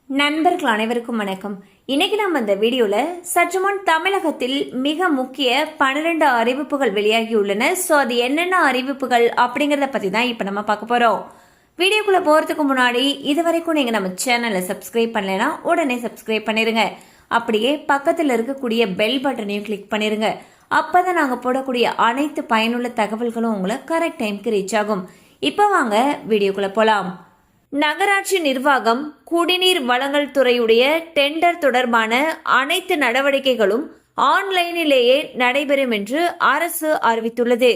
நண்பர்கள் அனைவருக்கும் வணக்கம். இன்னைக்கு நம்ம இந்த வீடியோல சற்று முன் தமிழகத்தில் மிக முக்கிய 12 அறிவிப்புகள் வெளியாகியுள்ளன. சோ அது என்னென்ன அறிவிப்புகள் அப்படிங்கறத பத்தி தான் இப்ப நம்ம பார்க்க போறோம். வீடியோக்குள்ள போறதுக்கு முன்னாடி இதுவரைக்கும் நீங்க நம்ம சேனலை சப்ஸ்கிரைப் பண்ணலைன்னா உடனே சப்ஸ்கிரைப் பண்ணிருங்க. அப்படியே பக்கத்துல இருக்கக்கூடிய பெல் பட்டனையும் கிளிக் பண்ணிருங்க. அப்பதான் நாங்க போடக்கூடிய அனைத்து பயனுள்ள தகவல்களும் உங்களை கரெக்ட் டைம்க்கு ரீச் ஆகும். இப்ப வாங்க வீடியோக்குள்ள போலாம். நகராட்சி நிர்வாகம் குடிநீர் வழங்கல் துறையுடைய டெண்டர் தொடர்பான அனைத்து நடவடிக்கைகளும் ஆன்லைனிலேயே நடைபெறும் என்று அரசு அறிவித்துள்ளது.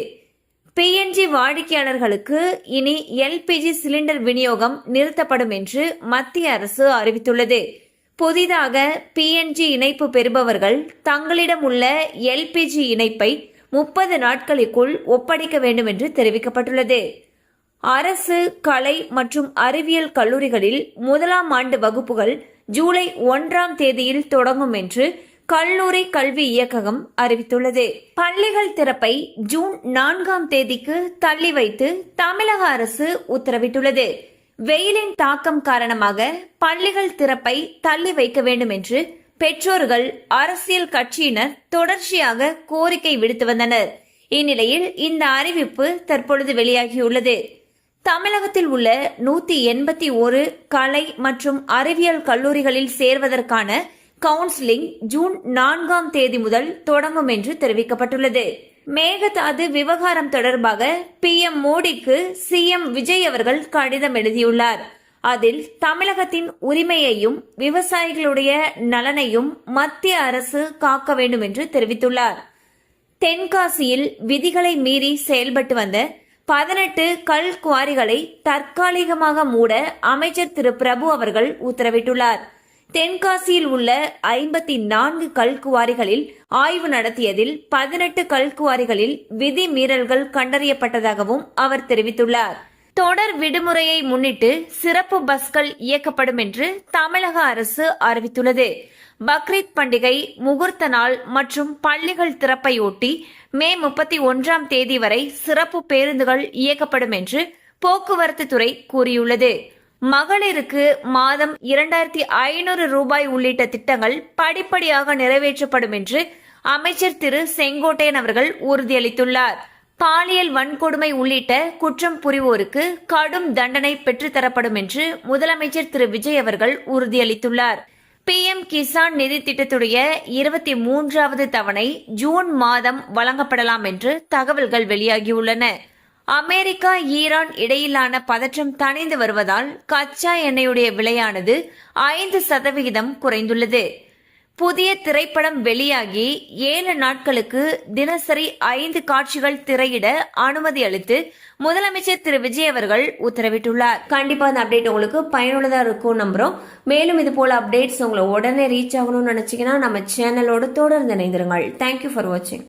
பிஎன்ஜி வாடிக்கையாளர்களுக்கு இனி எல்பிஜி சிலிண்டர் விநியோகம் நிறுத்தப்படும் என்று மத்திய அரசு அறிவித்துள்ளது. புதிதாக பிஎன்ஜி இணைப்பு பெறுபவர்கள் தங்களிடம் உள்ள எல்பிஜி இணைப்பை 30 நாட்களுக்குள் ஒப்படைக்க வேண்டும் என்று தெரிவிக்கப்பட்டுள்ளது. அரசு கலை மற்றும் அறிவியல் கல்லூரிகளில் 1ஆம் ஆண்டு வகுப்புகள் ஜூலை 1ஆம் தேதியில் தொடங்கும் என்று கல்லூரி கல்வி இயக்ககம் அறிவித்துள்ளது. பள்ளிகள் திறப்பை ஜூன் 4ஆம் தேதிக்கு தள்ளி வைத்து தமிழக அரசு உத்தரவிட்டுள்ளது. வெயிலின் தாக்கம் காரணமாக பள்ளிகள் திறப்பை தள்ளி வைக்க வேண்டும் என்று பெற்றோர்கள், அரசியல் கட்சியினர் தொடர்ச்சியாக கோரிக்கை விடுத்து வந்தனர். இந்நிலையில் இந்த அறிவிப்பு தற்பொழுது வெளியாகியுள்ளது. தமிழகத்தில் உள்ள 181 கலை மற்றும் அறிவியல் கல்லூரிகளில் சேர்வதற்கான கவுன்சிலிங் ஜூன் 4ஆம் தேதி முதல் தொடங்கும் என்று தெரிவிக்கப்பட்டுள்ளது. மேகதாது விவகாரம் தொடர்பாக PM மோடிக்கு CM விஜய் அவர்கள் கடிதம் எழுதியுள்ளார். அதில் தமிழகத்தின் உரிமையையும் விவசாயிகளுடைய நலனையும் மத்திய அரசு காக்க வேண்டும் என்று தெரிவித்துள்ளார். தென்காசியில் விதிகளை மீறி செயல்பட்டு வந்த 18 கல் குவாரிகளை தற்காலிகமாக மூட அமைச்சர் திரு பிரபு அவர்கள் உத்தரவிட்டுள்ளார். தென்காசியில் உள்ள 54 கல் குவாரிகளில் ஆய்வு நடத்தியதில் 18 கல் குவாரிகளில் விதி மீறல்கள் கண்டறியப்பட்டதாகவும் அவர் தெரிவித்துள்ளார். தொடர் விடுமுறையை முன்னிட்டு சிறப்பு பஸ்கள் இயக்கப்படும் என்று தமிழக அரசு அறிவித்துள்ளது. பக்ரீத் பண்டிகை, முகூர்த்த நாள் மற்றும் பள்ளிகள் திறப்பையொட்டி மே 31ஆம் தேதி வரை சிறப்பு பேருந்துகள் இயக்கப்படும் என்று போக்குவரத்து துறை கூறியுள்ளது. மகளிருக்கு மாதம் 2500 ரூபாய் உள்ளிட்ட திட்டங்கள் படிப்படியாக நிறைவேற்றப்படும் என்று அமைச்சர் திரு செங்கோட்டையன் அவர்கள் உறுதியளித்துள்ளார். பாலியல் வன்கொடுமை உள்ளிட்ட குற்றம் புரிவோருக்கு கடும் தண்டனை பெற்றுத்தரப்படும் என்று முதலமைச்சர் திரு விஜய் அவர்கள் உறுதியளித்துள்ளார். PM கிசான் நிதி திட்டத்துடைய 23வது தவணை ஜூன் மாதம் வழங்கப்படலாம் என்று தகவல்கள் வெளியாகியுள்ளன. அமெரிக்கா ஈரான் இடையிலான பதற்றம் தணிந்து வருவதால் கச்சா எண்ணெயுடைய விலையானது 5% குறைந்துள்ளது. புதிய திரைப்படம் வெளியாகி 7 நாட்களுக்கு தினசரி 5 காட்சிகள் திரையிட அனுமதி அளித்து முதலமைச்சர் திரு விஜய் அவர்கள் உத்தரவிட்டுள்ளார். கண்டிப்பா இந்த அப்டேட் உங்களுக்கு பயனுள்ளதா இருக்கும் நம்புறோம். மேலும் இது போல அப்டேட்ஸ் உங்களை உடனே ரீச் ஆகணும்னு நினைச்சீங்கன்னா நம்ம சேனலோட தொடர்ந்து இணைந்திருங்கள். தேங்க்யூ ஃபார் வாட்சிங்.